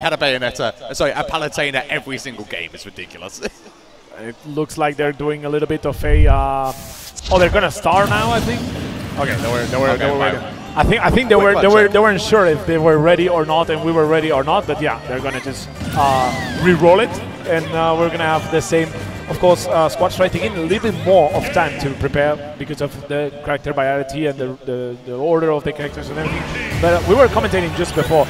had a Bayonetta, sorry, a Palutena every single game. It's ridiculous. It looks like they're doing a little bit of a. Oh, they're gonna start now, I think. Okay, they were ready. I think they weren't sure if they were ready or not, and we were ready or not. But yeah, they're gonna just re-roll it, and we're gonna have the same. Of course, squad strike taking a little bit more of time to prepare because of the character variety and the order of the characters and everything. But we were commentating just before.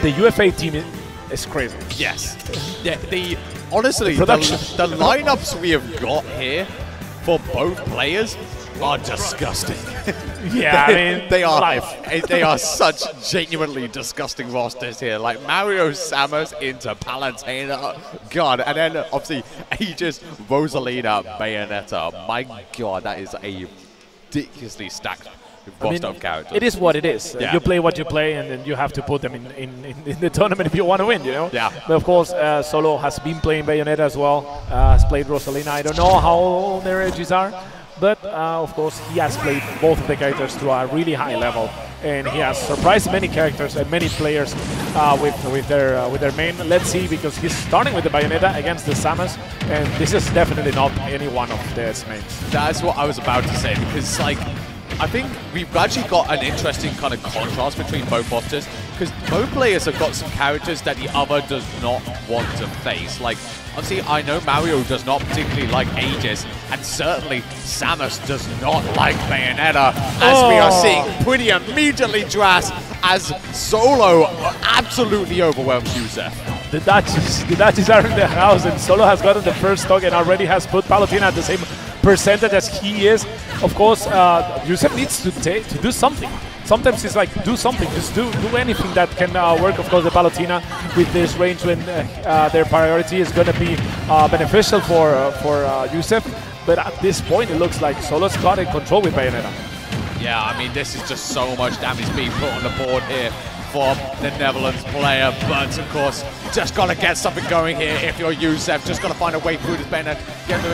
The UFA team is crazy. Yes. Honestly, the lineups we have got here for both players are disgusting. Yeah, I mean, they are such genuinely disgusting rosters here. Like Mario, Samus into Palutena, God, and then obviously Aegis, Rosalina, Bayonetta. My God, that is a ridiculously stacked roster of characters. It is what it is. Yeah. You play what you play, and then you have to put them in the tournament if you want to win, you know? Yeah. But of course, Solo has been playing Bayonetta as well, has played Rosalina. I don't know how their edges are, but of course, he has played both of the characters to a really high level, and he has surprised many characters and many players with their main. Let's see, because he's starting with the Bayonetta against the Samus, and this is definitely not any one of their mains. That's what I was about to say, because like, I think we've actually got an interesting kind of contrast between both rosters, because both players have got some characters that the other does not want to face. Like, obviously, I know Mario does not particularly like Aegis, and certainly Samus does not like Bayonetta, as we are seeing pretty immediately Dras as Solo absolutely overwhelms Youssef. The Dutchies are in the house, and Solo has gotten the first stock and already has put Palutena at the same percentage as he is. Of course, Youssef needs to do something. Sometimes it's like, do something, just do anything that can work. Of course, the Palutena with this range when their priority is going to be beneficial for Youssef. But at this point, it looks like Solo's got in control with Bayonetta. Yeah, I mean, this is just so much damage being put on the board here for the Netherlands player, but of course, just got to get something going here if you're Youssef. Just got to find a way through this Bennett.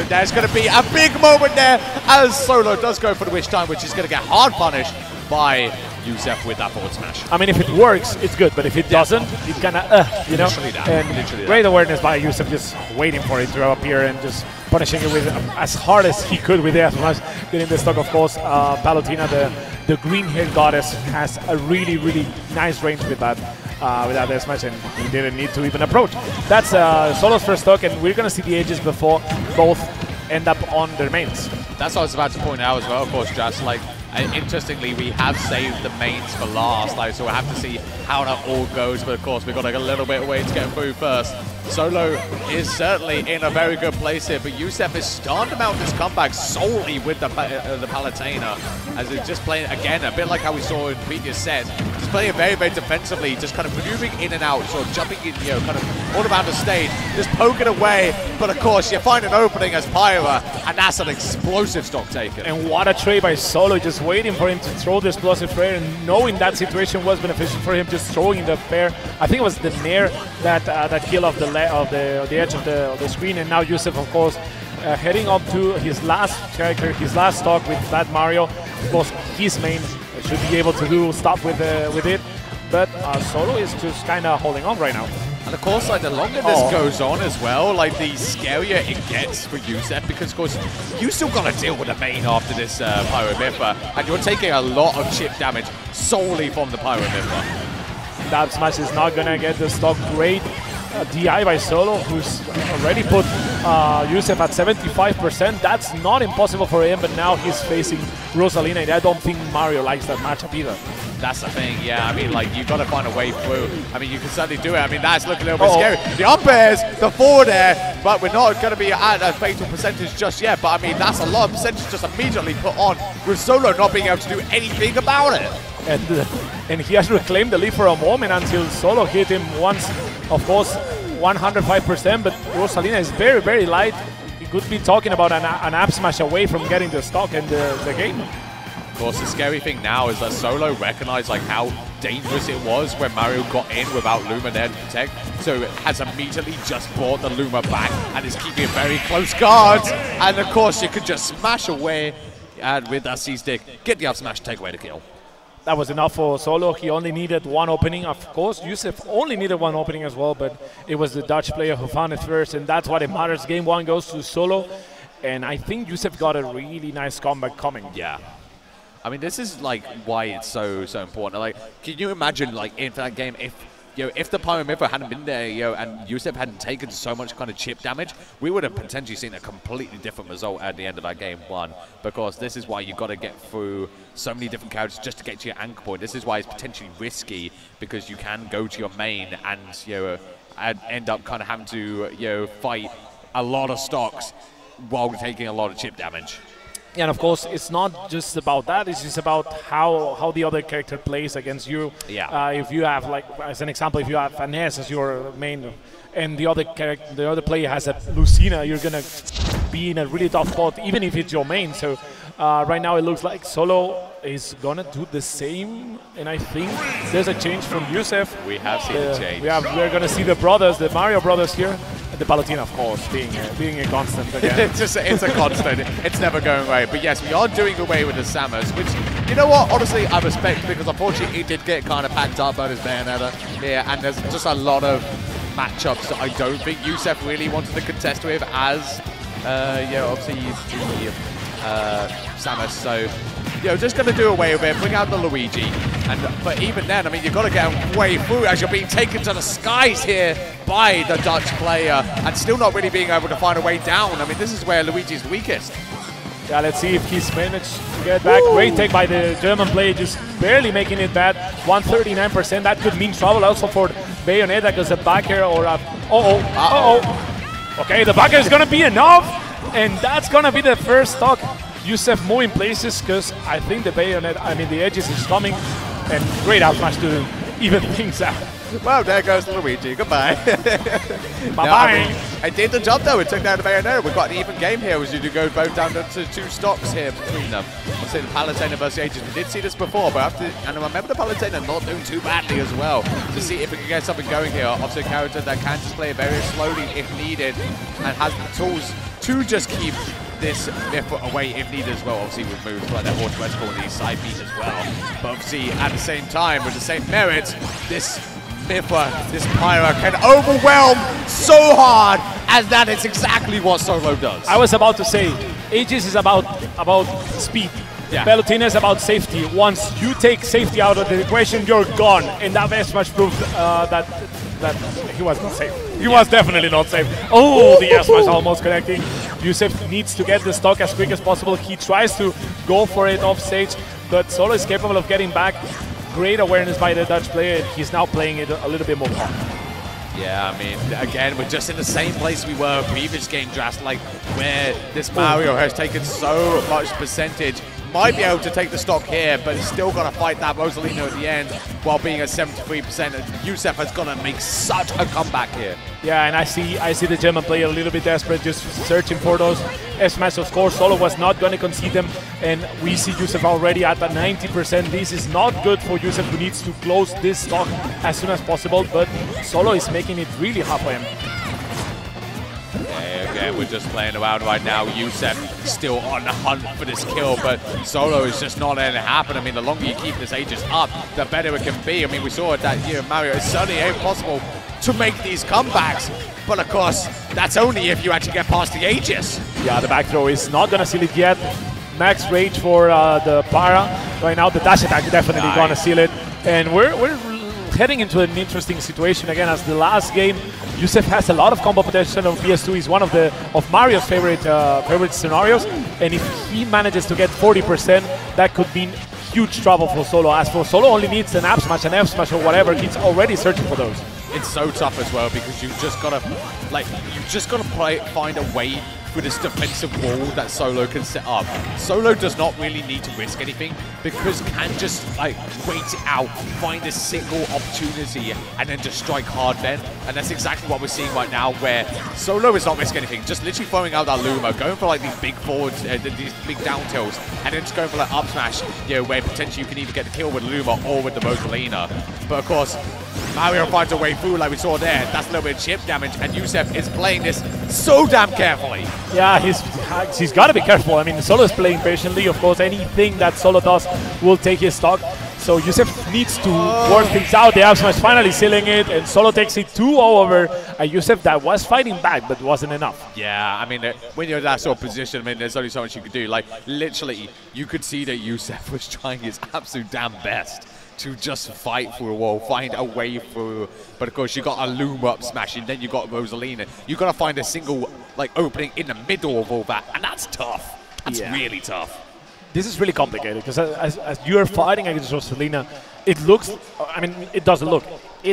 There's going to be a big moment there as Solo does go for the Wish Time, which is going to get hard punished by Youssef with that forward smash. I mean, if it works, it's good, but if it doesn't, it kind of, you know. And great awareness by Youssef, just waiting for it to appear and just punishing it with as hard as he could with the F smash. Getting the stock, of course. Palutena, the green-haired goddess, has a really, really nice range with that F smash, and he didn't need to even approach. That's Solo's first stock, and we're going to see the Aegis before both end up on their mains. That's what I was about to point out as well, of course, just like, interestingly, we have saved the mains for last, like, so we'll have to see how that all goes, but of course we've got a little bit of way to get through first. Solo is certainly in a very good place here, but Youssef is starting to mount this comeback solely with the Palutena, as it's just playing, again, a bit like how we saw in previous sets, just playing very, very defensively, just kind of maneuvering in and out, sort of jumping in, you know, kind of all around the stage, just poking away, but of course you find an opening as Pyra, and that's an explosive stock taken. And what a trade by Solo, just waiting for him to throw the explosive flare, and knowing that situation was beneficial for him, just throwing the flare. I think it was the Nair that killed off the edge of the screen, and now Youssef, of course, heading up to his last character, his last stock with that Mario. Of course, his main should be able to do stuff with it, but Solo is just kind of holding on right now. And of course, like, the longer this goes on as well, like, the scarier it gets for Youssef, because of course, you still got to deal with the main after this Pyro Mipper, and you're taking a lot of chip damage solely from the Pyro Mipper. That smash is not going to get the stock. Great DI by Solo, who's already put Youssef at 75%. That's not impossible for him, but now he's facing Rosalina, and I don't think Mario likes that matchup either. That's the thing, yeah. I mean, like, you've got to find a way through. I mean, you can certainly do it. I mean, that's looking a little bit scary. The up airs, the forward air, but we're not going to be at a fatal percentage just yet. But, I mean, that's a lot of percentage just immediately put on with Solo not being able to do anything about it. And he has reclaimed the lead for a moment until Solo hit him once, of course, 105%, but Rosalina is very, very light. We could be talking about an up smash away from getting the stock and the game. Of course, the scary thing now is that Solo recognized like how dangerous it was when Mario got in without Luma there to protect, so it has immediately just brought the Luma back and is keeping very close guards, and of course you could just smash away and with that C-stick, get the up smash, take away the kill. that was enough for Solo. He only needed one opening. Of course, Youssef only needed one opening as well, but it was the Dutch player who found it first, and that's what it matters. Game 1 goes to Solo, and I think Youssef got a really nice comeback coming. Yeah. I mean, this is like why it's so important. Like, can you imagine, like, in that game, if the Pyro Mytho hadn't been there, and Youssef hadn't taken so much kind of chip damage, we would have potentially seen a completely different result at the end of that game 1. Because this is why you got to get through so many different characters just to get to your anchor point. This is why it's potentially risky, because you can go to your main and end up kind of having to fight a lot of stocks while taking a lot of chip damage. And of course, it's not just about that. It's just about how the other character plays against you. Yeah. If you have, like, as an example, if you have Vanessa as your main, and the other player has a Lucina, you're gonna be in a really tough spot, even if it's your main. So right now, it looks like Solo is gonna do the same, and I think there's a change from Youssef. We have seen a change. We're gonna see the brothers, the Mario brothers here. The Palutena, of course, being a constant again. It's a constant. It's never going away. But yes, we are doing away with the Samus, which, you know what, honestly, I respect, because unfortunately it did get kind of packed up by his Bayonetta here, and there's just a lot of matchups that I don't think Youssef really wanted to contest with as, obviously the Samus. So, just going to do away with it, bring out the Luigi. But even then, I mean, you've got to get way through as you're being taken to the skies here by the Dutch player and still not really being able to find a way down. I mean, this is where Luigi's weakest. Yeah, let's see if he's managed to get back. Great take by the German player, just barely making it bad. 139%, that could mean trouble also for Bayonetta, because a backer or a... Okay, the backer is going to be enough, and that's going to be the first stock. Youssef moving places, because I think the Edges is coming, and great out smash to even things out. Well, there goes Luigi. Goodbye. Bye-bye. I did the job, though. It took down the Bayonetta. We've got an even game here as you do go both down to 2 stocks here between them. I'll say the Palutena versus Aegis. We did see this before, but and I remember the Palutena not doing too badly as well. To see if we can get something going here. Obviously, a character that can just play very slowly if needed and has the tools to just keep this Mytho away if needed as well. Obviously, with moves like that automatical and these side beat as well. But obviously, at the same time, with the same merits, this Mytho, this Pyro can overwhelm so hard as that is exactly what Solo does. I was about to say, Aegis is about speed. Yeah. Palutena is about safety. Once you take safety out of the equation, you're gone. And that very much proved that he was not safe. He was definitely not safe. Oh, the S smash almost connecting. Youssef needs to get the stock as quick as possible. He tries to go for it off stage, but Solo is capable of getting back. Great awareness by the Dutch player. He's now playing it a little bit more calm. Yeah, I mean, again, we're just in the same place we were previous game, Drast, like where this Mario has taken so much percentage. Might be able to take the stock here, but he's still got to fight that Rosalino at the end while being at 73%. And Youssef has got to make such a comeback here. Yeah, and I see the German player a little bit desperate, just searching for those S-smash. Of course, Solo was not going to concede them, and we see Youssef already at the 90%. This is not good for Youssef, who needs to close this stock as soon as possible, but Solo is making it really hard for him. Again, we're just playing around right now. Youssef still on the hunt for this kill, but Solo is just not letting it happen. I mean, the longer you keep this Aegis up, the better it can be. I mean, we saw that Mario is certainly impossible to make these comebacks, but of course, that's only if you actually get past the Aegis. Yeah, the back throw is not gonna seal it yet. Max rage for the Para. Right now, the dash attack definitely gonna seal it, and we're heading into an interesting situation again. As the last game, Youssef has a lot of combo potential on PS2. He's one of Mario's favorite scenarios, and if he manages to get 40%, that could mean huge trouble for Solo. As for Solo, only needs an up smash, an F smash, or whatever. He's already searching for those. It's so tough as well, because you've just got to find a way through this defensive wall that Solo can set up. Solo does not really need to risk anything, because can just wait it out, find a single opportunity, and then just strike hard then. And that's exactly what we're seeing right now, where Solo is not risking anything, just literally throwing out that Luma, going for these big forwards, these big down tilts, and then just going for that up smash, where potentially you can either get the kill with Luma or with the Rosalina. But of course, Mario finds a way through like we saw there. That's a little bit of chip damage, and Youssef is playing this so damn carefully. Yeah, he's got to be careful. I mean, Solo is playing patiently. Of course, anything that Solo does will take his stock. So Youssef needs to work things out. The Absma is finally sealing it, and Solo takes it 2-0 over a Youssef that was fighting back, but wasn't enough. Yeah, I mean, when you're in that sort of position, I mean, there's only so much you could do. Like, literally, you could see that Youssef was trying his absolute damn best to just fight through a wall, find a way through. But of course, you got a loom up smashing, then you got Gozulting. You got to find a single like opening in the middle of all that, and that's tough. That's really tough. This is really complicated because as you're fighting against Gozulting, it looks, I mean, it doesn't look. It